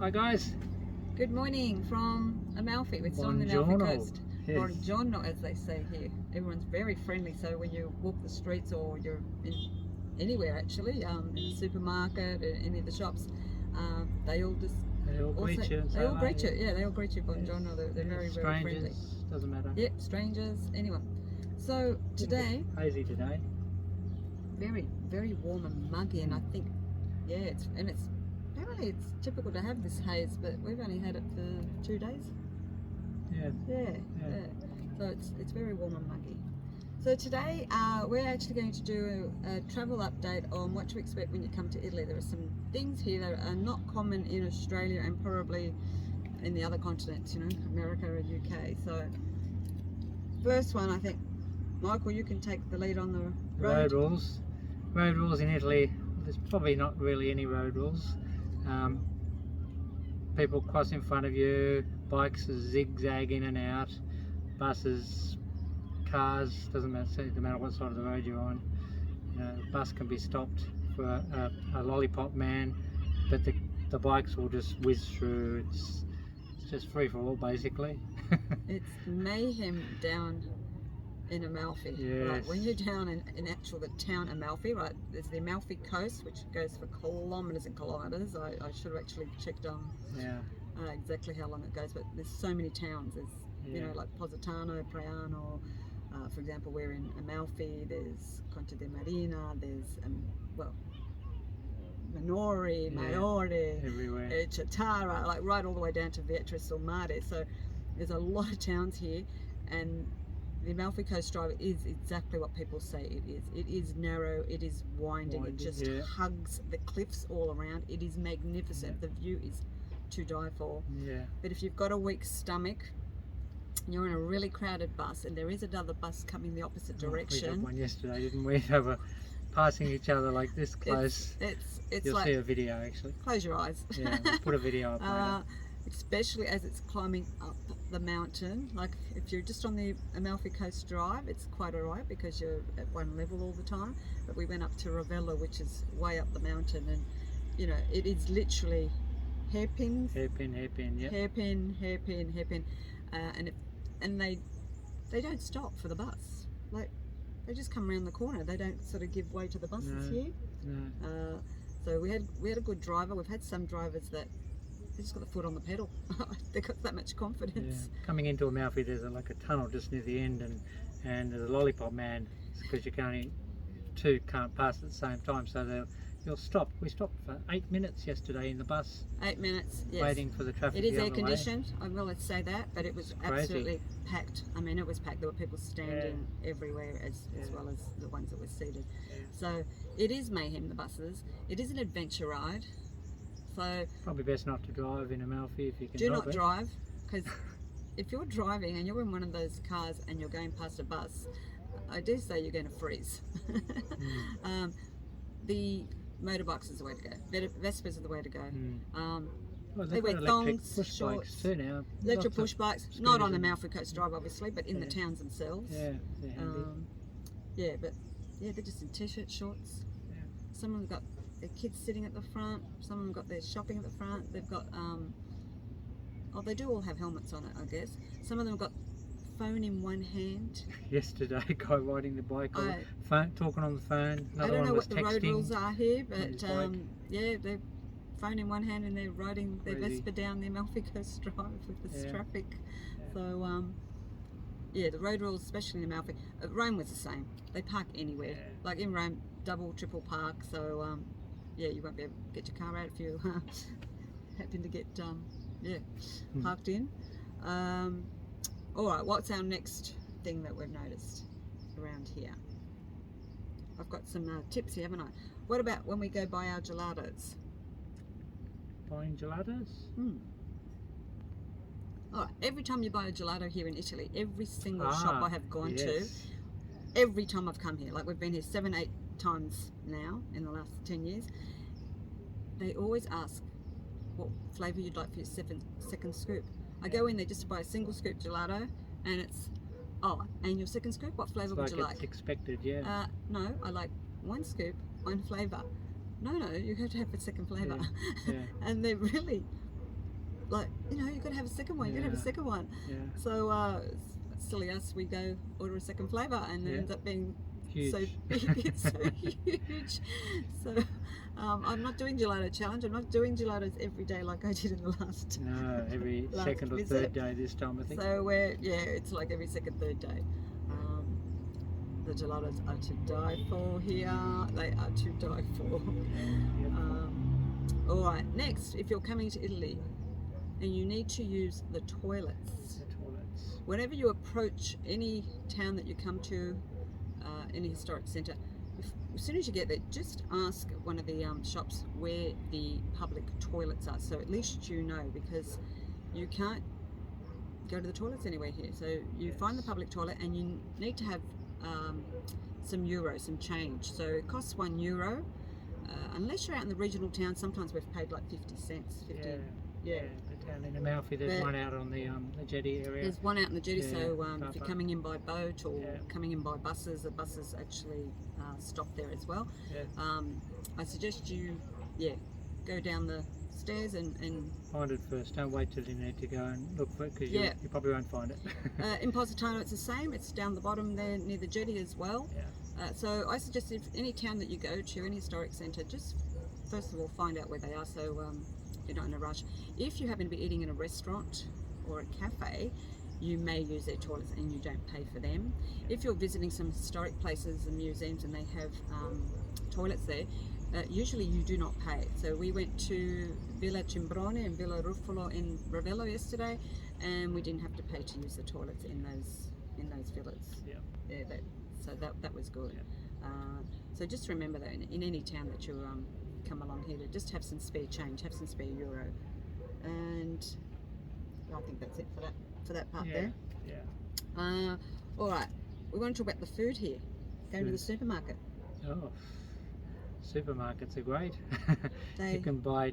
Hi guys. Good morning from Amalfi. We're still on the Amalfi Buongiorno. coast. Yes. Buongiorno, as they say here. Everyone's very friendly. So when you walk the streets or you're in anywhere actually, in the supermarket, any of the shops, they all just They all greet you. They all greet you. Yeah, they all greet you. Buongiorno. Yes. They're very, very Strangers, friendly. doesn't matter. Yep, strangers, anyone. So today, Hazy today. very, very warm and muggy, and I think, yeah, it's apparently it's typical to have this haze, but we've only had it for 2 days. Yeah. Yeah. So it's very warm and muggy. So today we're actually going to do a travel update on what to expect when you come to Italy. There are some things here that are not common in Australia and probably in the other continents, you know, America or UK. So first one, I think, Michael, you can take the lead on the Road rules. Road rules in Italy. There's probably not really any road rules. People cross in front of you. Bikes zigzag in and out. Buses, cars, doesn't matter what side of the road you're on. You know, the bus can be stopped for a lollipop man, but the bikes will just whiz through. It's just free for all basically. It's mayhem down in Amalfi. Yes. Right, when you're down in actual the town Amalfi, right, there's the Amalfi coast, which goes for kilometres and kilometres. I should have actually checked on exactly how long it goes, but there's so many towns. There's you know, like Positano, Praiano, for example, we're in Amalfi. There's Conte de Marina. There's Minori, Maiore, everywhere. Chitara, like right all the way down to Vietra sul Mare. So there's a lot of towns here, and the Amalfi Coast Drive is exactly what people say it is. It is narrow, it is winding, it just hugs the cliffs all around. It is magnificent. The view is to die for. But if you've got a weak stomach, you're in a really crowded bus, and there is another bus coming the opposite direction. We had one yesterday, didn't we? They were passing each other like this close. It's You'll like, see a video actually. Close your eyes. Yeah, we'll put a video up later. Especially as it's climbing up the mountain. Like if you're just on the Amalfi Coast Drive, it's quite alright because you're at one level all the time. But we went up to Ravello, which is way up the mountain, and you know, it is literally hairpins. Hairpin, yep. Hairpin. And they don't stop for the bus. Like they just come around the corner. They don't sort of give way to the buses here. No. So we had a good driver. We've had some drivers that they just got the foot on the pedal. They got that much confidence. Yeah. Coming into Amalfi, there's like a tunnel just near the end, and there's a lollipop man because two can't pass at the same time, so you'll stop. We stopped for 8 minutes yesterday in the bus. 8 minutes, yes. Waiting for the traffic. It is air conditioned, I will say that, but it was absolutely crazy. Packed. I mean, it was packed. There were people standing everywhere as well as the ones that were seated. So it is mayhem, the buses. It is an adventure ride. So probably best not to drive in Amalfi if you can. Do not drive, because if you're driving and you're in one of those cars and you're going past a bus, I do say you're going to freeze. The motorbikes is the way to go. Vespas are the way to go. Well, they wear thongs, push shorts, bikes too now. Electric push bikes, not on the Amalfi Coast Drive obviously, but in the towns themselves. They're handy. But they're just in t-shirt, shorts. Some of them got their kids sitting at the front. Some of them got their shopping at the front. They've got they do all have helmets on it, I guess. Some of them have got phone in one hand. Yesterday, a guy riding the bike, talking on the phone. I don't know what the road rules are here, but they're phone in one hand and they're riding their Vespa down the Amalfi Coast Drive with this traffic. So the road rules, especially in Amalfi. Rome was the same. They park anywhere. Like in Rome, double, triple park. So you won't be able to get your car out if you happen to get parked in. Alright, what's our next thing that we've noticed around here? I've got some tips here, haven't I? What about when we go buy our gelatos? Buying gelatos? Alright, every time you buy a gelato here in Italy, every single shop I have gone to, every time I've come here, like we've been here 7-8 times now in the last 10 years, they always ask what flavour you'd like for your second scoop. I go in there just to buy a single scoop gelato, and it's, and your second scoop, what flavour would you like? It's expected, no, I like one scoop, one flavour. No, you have to have a second flavour. And they're really like, you've got to have a second one. You got to have a second one. Yeah. So silly us, we go order a second flavour, and it ends up being Huge. so big, it's so huge. So I'm not doing gelato challenge. I'm not doing gelatos every day like I did in the last. No, every last second or visit. third day this time, I think. So it's like every second, third day. The gelatos are to die for here. They are to die for. All right. Next, if you're coming to Italy and you need to use the toilets, whenever you approach any town that you come to, any historic centre, as soon as you get there, just ask one of the shops where the public toilets are. So at least you know, because you can't go to the toilets anywhere here. So you find the public toilet, and you need to have some euros, some change. So it costs €1. Unless you're out in the regional town, sometimes we've paid like 50 cents. 50. Yeah. The town in Amalfi, there's one out on the jetty area. There's one out in the jetty, so if you're coming in by boat or Yeah. coming in by buses, the buses actually stop there as well. Yeah. I suggest you, go down the stairs and Find it first. Don't wait till you need to go and look for it, because Yeah. you probably won't find it. in Positano it's the same. It's down the bottom there near the jetty as well. Yeah. So I suggest, if any town that you go to, any historic centre, just first of all find out where they are, so you're not in a rush. If you happen to be eating in a restaurant or a cafe, you may use their toilets and you don't pay for them. If you're visiting some historic places and museums and they have toilets there, usually you do not pay. So we went to Villa Cimbrone and Villa Ruffolo in Ravello yesterday, and we didn't have to pay to use the toilets in those villas. Yeah. So that was good. Yeah. So just remember that in any town that you come along here, to just have some spare change, have some spare euro, and I think that's it for that part there. Yeah. All right, we want to talk about the food here. Going to the supermarket. Oh, supermarkets are great. They- You can buy.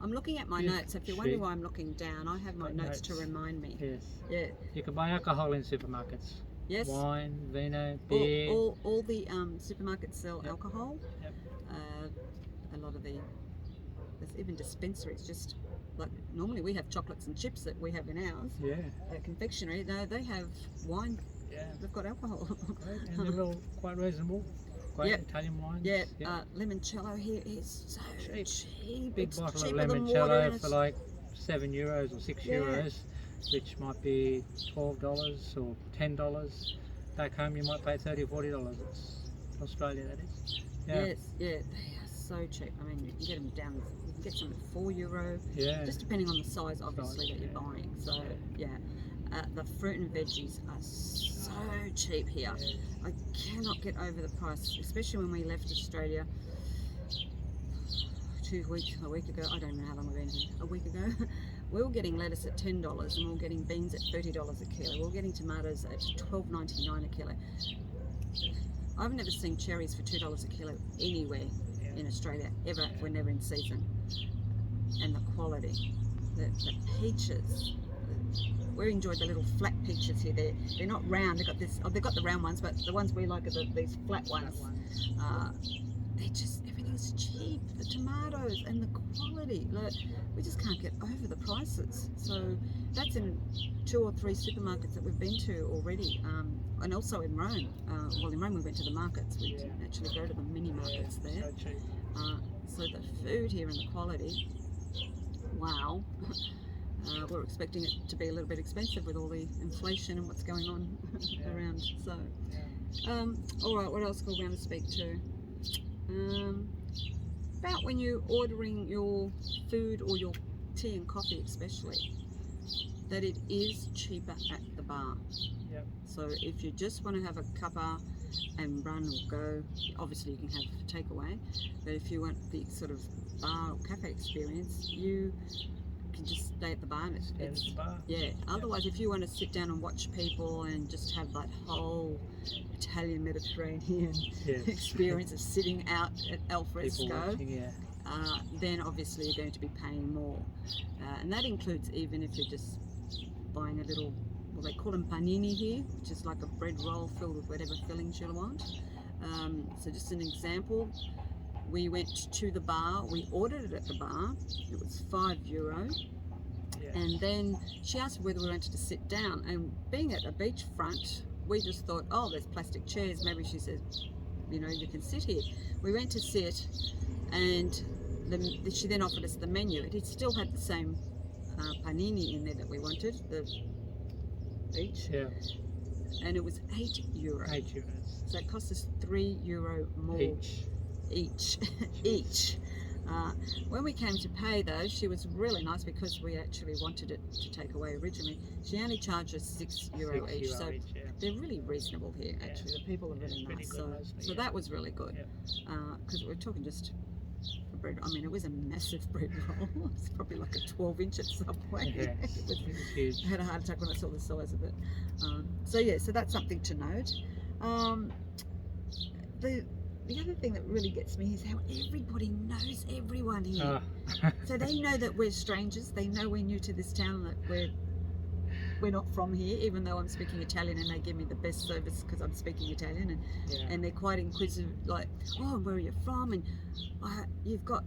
I'm looking at my Yeah, notes. If you're wondering cheap. why I'm looking down, I have my Got notes to notes. remind me. Yes. Yeah. You can buy alcohol in supermarkets. Yes. Wine, vino, beer. All the supermarkets sell Yep. alcohol. Yep. A lot of there's even dispensaries. Just like normally we have chocolates and chips that we have in ours. Yeah. Confectionery. No, they have wine. Yeah. They've got alcohol. Great. And they're all quite reasonable. Great Yep. Italian wines. Yeah, Yep. limoncello here is so Cheap. cheap. Big It's bottle of cheaper than water, and limoncello it's for like €7 or €6, which might be $12 or $10. Back home you might pay $30 or $40. It's Australia, that is. Yeah. Yes, they are so cheap. I mean, you can get them down. You can get some at €4, Yeah. just depending on the size, obviously, that you're yeah. buying. So the fruit and veggies are so cheap here. Yeah. I cannot get over the price, especially when we left Australia a week ago. I don't even know how long we've been here. A week ago, we were getting lettuce at $10, and we were getting beans at $30 a kilo. We were getting tomatoes at $12.99 a kilo. I've never seen cherries for $2 a kilo anywhere in Australia ever. We're never in season. And the quality, the peaches. We enjoyed the little flat peaches here. They're not round. They've got the round ones, but the ones we like are these flat ones. Everything's cheap. The tomatoes and the quality. Look, we just can't get over the prices. So that's in 2 or 3 supermarkets that we've been to already, and also in Rome. In Rome we went to the markets. We didn't actually go to the mini markets there. So cheap. So the food here and the quality, wow. We're expecting it to be a little bit expensive with all the inflation and what's going on around. So, all right, what else do we want to speak to? About when you're ordering your food or your tea and coffee, especially, that it is cheaper at the bar. Yep. So if you just want to have a cuppa and run or go, obviously you can have takeaway. But if you want the sort of bar or cafe experience, you can just stay at the bar. And Stay at the bar. Otherwise, if you want to sit down and watch people and just have that whole Italian Mediterranean Yes. experience of sitting out at al People fresco, watching, then obviously you're going to be paying more. And that includes even if you're just buying a little, well, they call them panini here, which is like a bread roll filled with whatever fillings you want. So just an example, we went to the bar, we ordered it at the bar, it was €5, And then she asked whether we wanted to sit down, and being at a beachfront, we just thought, oh, there's plastic chairs, maybe she said, you know, you can sit here. We went to sit, and she then offered us the menu. It still had the same panini in there that we wanted, the each, and it was €8. €8. So it cost us €3 more each. When we came to pay, though, she was really nice, because we actually wanted it to take away originally. She only charged us €6 each, so they're really reasonable here. Actually, the people are really nice. So that was really good, because we're talking just a bread. I mean, it was a massive bread roll. It's probably like a 12-inch at Subway. Yes, It was huge. I had a heart attack when I saw the size of it. So that's something to note. The other thing that really gets me is how everybody knows everyone here. So they know that we're strangers. They know we're new to this town, that we're not from here, even though I'm speaking Italian, and they give me the best service because I'm speaking Italian, and they're quite inquisitive, like, oh, where are you from? And you've got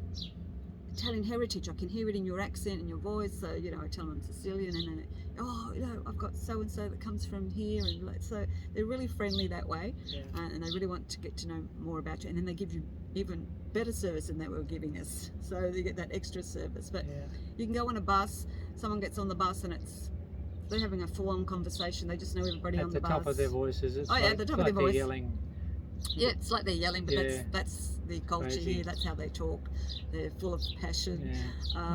Italian heritage. I can hear it in your accent and your voice. So, you know, I tell them I'm Sicilian, and then, oh, you know, I've got so and so that comes from here, and so they're really friendly that way, and they really want to get to know more about you. And then they give you even better service than they were giving us, so you get that extra service. But you can go on a bus. Someone gets on the bus, and they're having a full-on conversation. They just know everybody on the bus. At the top of their voices. It's at the top of their voice. Yelling. Yeah, it's like they're yelling, but that's the culture here. That's how they talk. They're full of passion.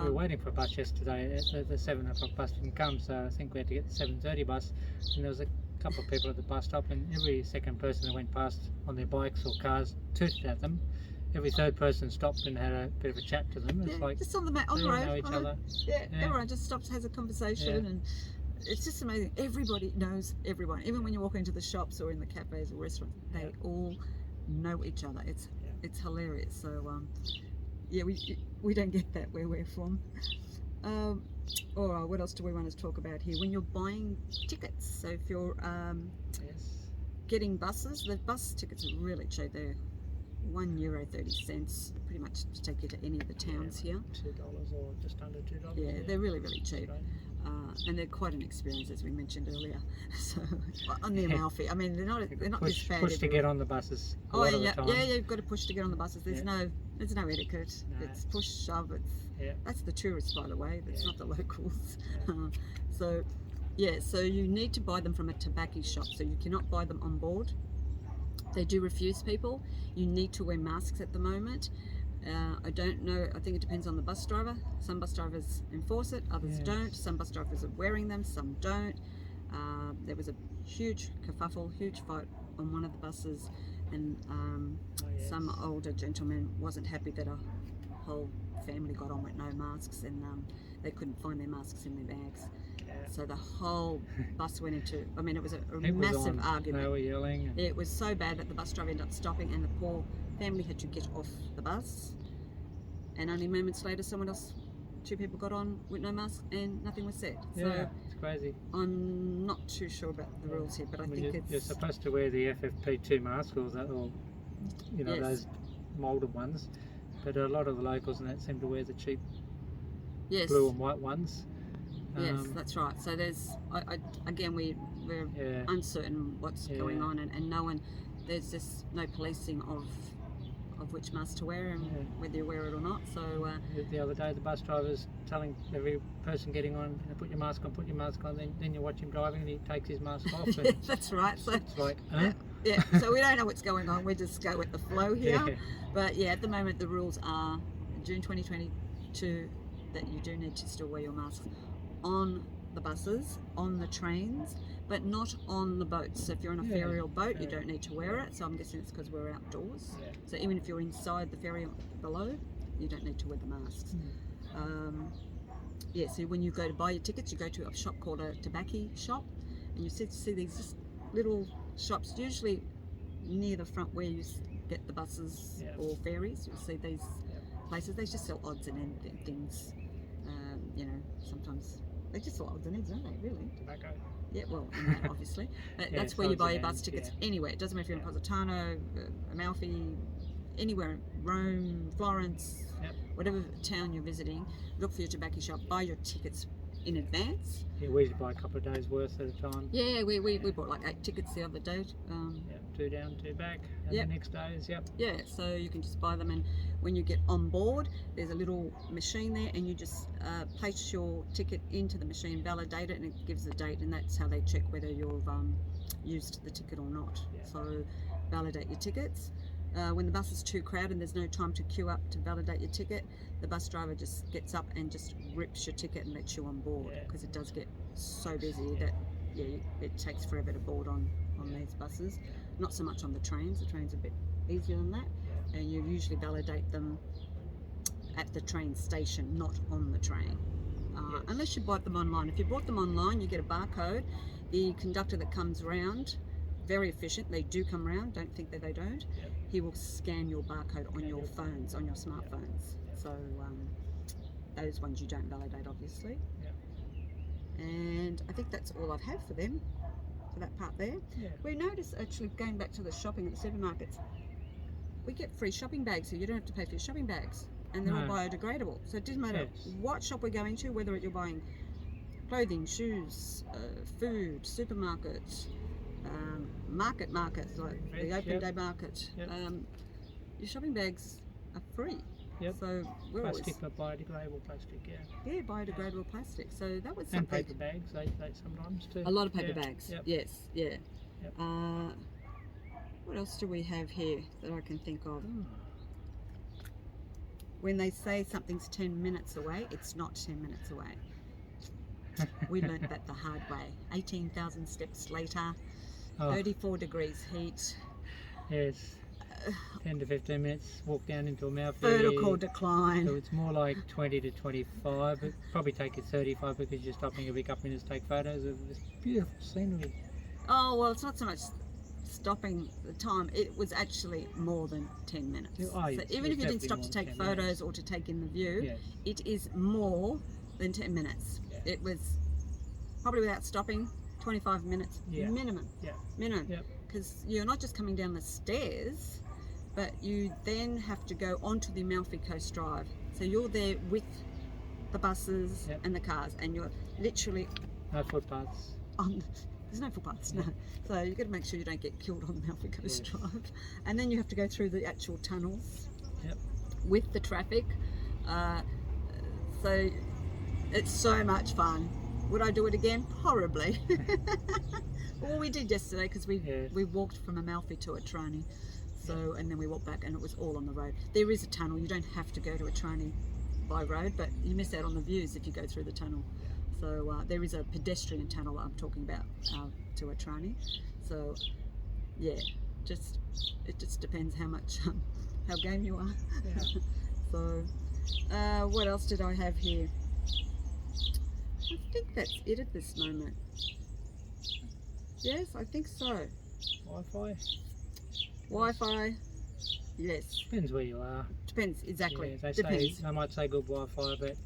We were waiting for a bus yesterday. The 7 o'clock bus didn't come, so I think we had to get the 7:30 bus. And there was a couple of people at the bus stop, and every second person that went past on their bikes or cars tooted at them. Every third person stopped and had a bit of a chat to them. It's like just on the road. Know each other. Everyone just stops, has a conversation, and it's just amazing. Everybody knows everyone. Even when you walk into the shops or in the cafes or restaurants, they all know each other. It's hilarious. So we don't get that where we're from. All right, what else do we want to talk about here? When you're buying tickets, so if you're getting buses, the bus tickets are really cheap. They're €1.30, pretty much to take you to any of the towns here. $2 or just under $2. Yeah, they're really, really cheap. And they're quite an experience, as we mentioned earlier. So on the Amalfi, I mean, they're not this bad. Push to get on the buses. You've got to push to get on the buses. There's no etiquette. No. It's push, shove. That's the tourists, by the way. That's not the locals. So you need to buy them from a tobacco shop. So you cannot buy them on board. They do refuse people. You need to wear masks at the moment. I don't know, I think it depends on the bus driver. Some bus drivers enforce it, others don't. Some bus drivers are wearing them, some don't. There was a huge kerfuffle, huge fight on one of the buses, and some older gentleman wasn't happy that a whole family got on with no masks, and they couldn't find their masks in their bags. So the whole bus went into, I mean, it was a massive argument. They were yelling. It was so bad that the bus driver ended up stopping, and the poor family had to get off the bus. And only moments later, two people got on with no mask, and nothing was said. So it's crazy. I'm not too sure about the rules here, but I think you're supposed to wear the FFP2 mask, or those moulded ones. But a lot of the locals and that seem to wear the cheap blue and white ones. Yes, that's right. So there's, again, we're uncertain what's going on, and no one, there's just no policing of which mask to wear and whether you wear it or not. So the other day, the bus driver's telling every person getting on, put your mask on. Then you watch him driving, and he takes his mask off. And that's right. So it's like, so we don't know what's going on. We just go with the flow here. But at the moment, the rules are June 2022 that you do need to still wear your mask on the buses, on the trains, but not on the boats. So if you're on a ferry or boat, you don't need to wear it. So I'm guessing it's because we're outdoors. So even if you're inside the ferry below, you don't need to wear the masks. So when you go to buy your tickets, you go to a shop called a tobacco shop, and you see these just little shops, usually near the front where you get the buses or ferries. You'll see these places. They just sell odds and ends and things. Sometimes they just sell odds and ends, don't they? Really? Tobacco. Yeah, well, and that obviously. That's where you buy your bus tickets anywhere. It doesn't matter if you're in Positano, Amalfi, anywhere, Rome, Florence, whatever town you're visiting. Look for your tobacco shop, buy your tickets in advance. Yeah, we usually buy a couple of days worth at a time. Yeah, we bought like 8 tickets the other day. Yep, 2 down, 2 back, and Yep. the next days, yep. Yeah, so you can just buy them, and when you get on board, there's a little machine there, and you just place your ticket into the machine, validate it, and it gives a date, and that's how they check whether you've used the ticket or not. Yeah. So validate your tickets. When the bus is too crowded and there's no time to queue up to validate your ticket, the bus driver just gets up and just rips your ticket and lets you on board, Yeah. because it does get so busy that it takes forever to board on these buses. Not so much on the trains. The trains are a bit easier than that, and you usually validate them at the train station, not on the train. Yes. Unless you bought them online. If you bought them online, you get a barcode. The conductor that comes round, very efficient, they do come round, don't think that they don't. Yep. He will scan your barcode on your phones, on your smartphones. So those ones you don't validate, obviously. Yep. And I think that's all I've had for them, for that part there. Yeah. We noticed, actually, going back to the shopping at the supermarkets, we get free shopping bags here. You don't have to pay for your shopping bags, and they're all No. biodegradable. So it doesn't matter Yes. what shop we're going to, whether you're buying clothing, shoes, food, supermarkets, markets like the Veg, open yep. day market. Yep. Your shopping bags are free. Yep. So we're Plastic, but biodegradable plastic, yeah. biodegradable plastic. So that was And something. paper bags, they sometimes too. A lot of paper Yeah. bags. Yep. Yes, yeah. Yep. What else do we have here that I can think of? Mm. When they say something's 10 minutes away, it's not 10 minutes away. We learnt that the hard way. 18,000 steps later, Oh, 34 degrees heat, yes. 10 to 15 minutes, walk down into a mouth. vertical decline. So it's more like 20 to 25. It'd probably take you 35 because you're stopping every couple minutes to take photos of this beautiful scenery. Oh, well, it's not so much stopping the time. It was actually more than 10 minutes. Oh, So it's even if you didn't definitely stop more to than take 10 photos minutes. or to take in the view, Yes. it is more than 10 minutes. Yeah. It was probably, without stopping, 25 minutes Yeah. minimum. Yeah. Minimum. Yep. Because you're not just coming down the stairs, but you then have to go onto the Amalfi Coast Drive. So you're there with the buses Yep. and the cars, and you're literally No footpaths. on. There's no footpaths, no. So you've got to make sure you don't get killed on the Amalfi Coast Yes. Drive. And then you have to go through the actual tunnels Yep. with the traffic. So it's so much fun. Would I do it again? Horribly. Well, we did yesterday because Yes. we walked from Amalfi to Atrani. So, and then we walked back, and it was all on the road. There is a tunnel. You don't have to go to Atrani by road, but you miss out on the views if you go through the tunnel. So there is a pedestrian tunnel I'm talking about to Atrani. So yeah, it just depends how much how game you are. Yeah. So what else did I have here? I think that's it at this moment. Yes, I think so. Wi-Fi. Wi-Fi. Yes, Depends where you are. depends exactly. Yeah, they Depends. say they might say good Wi-Fi, but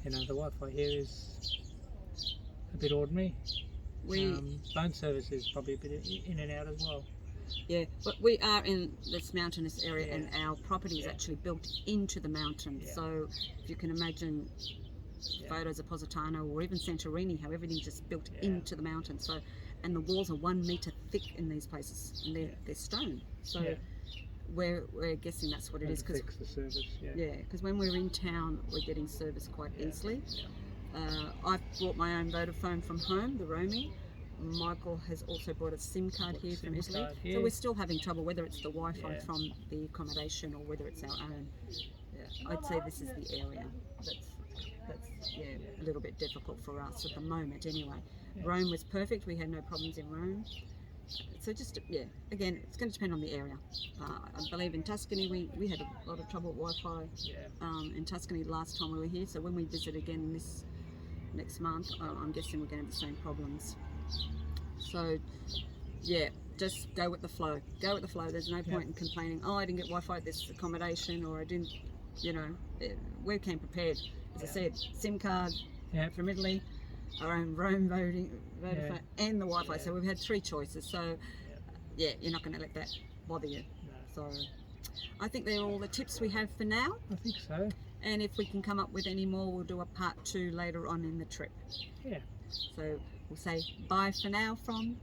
you know the Wi-Fi here is a bit ordinary. We Phone service is probably a bit in and out as well. Yeah, but we are in this mountainous area, Yeah. and our property is Yeah. actually built into the mountain. Yeah. So if you can imagine Yeah. photos of Positano or even Santorini, how everything's just built Yeah. into the mountain. So, and the walls are 1 meter thick in these places, and they're stone. So Yeah. we're guessing that's what it is. Because Fix the service. Yeah. yeah, because when we're in town, we're getting service quite Yeah. easily. Yeah. I've bought my own Vodafone from home, the roaming. Michael has also bought a SIM card Bought here a from SIM Italy. card So here. we're still having trouble, whether it's the Wi-Fi Yeah. from the accommodation or whether it's our own. Yeah, I'd say this is the area that's a little bit difficult for us at the moment anyway. Yeah. Rome was perfect, we had no problems in Rome. So just, again, it's going to depend on the area. I believe in Tuscany we had a lot of trouble with Wi-Fi Yeah. in Tuscany last time we were here. So when we visit again this next month, I'm guessing we're going to have the same problems. So yeah, just go with the flow. Go with the flow. There's no point in complaining, oh, I didn't get Wi-Fi at this accommodation, or I didn't, we came prepared. As I said, SIM card Yeah. from Italy, our own Rome Vodafone, and the Wi-Fi. Yeah. So we've had 3 choices. So yeah, you're not going to let that bother you. No, So I think they're all the tips we have for now. I think so. And if we can come up with any more, we'll do a part 2 later on in the trip. Yeah. So we'll say bye for now from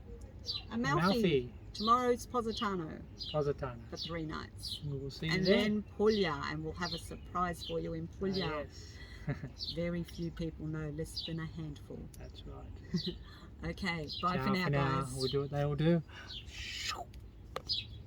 Amalfi. Amalfi. Tomorrow's Positano Positano. for 3 nights. We'll see you And there. then Puglia, and we'll have a surprise for you in Puglia. Yes. Very few people know, less than a handful. That's right. Okay, bye Ciao for now, guys. We'll do what they all do.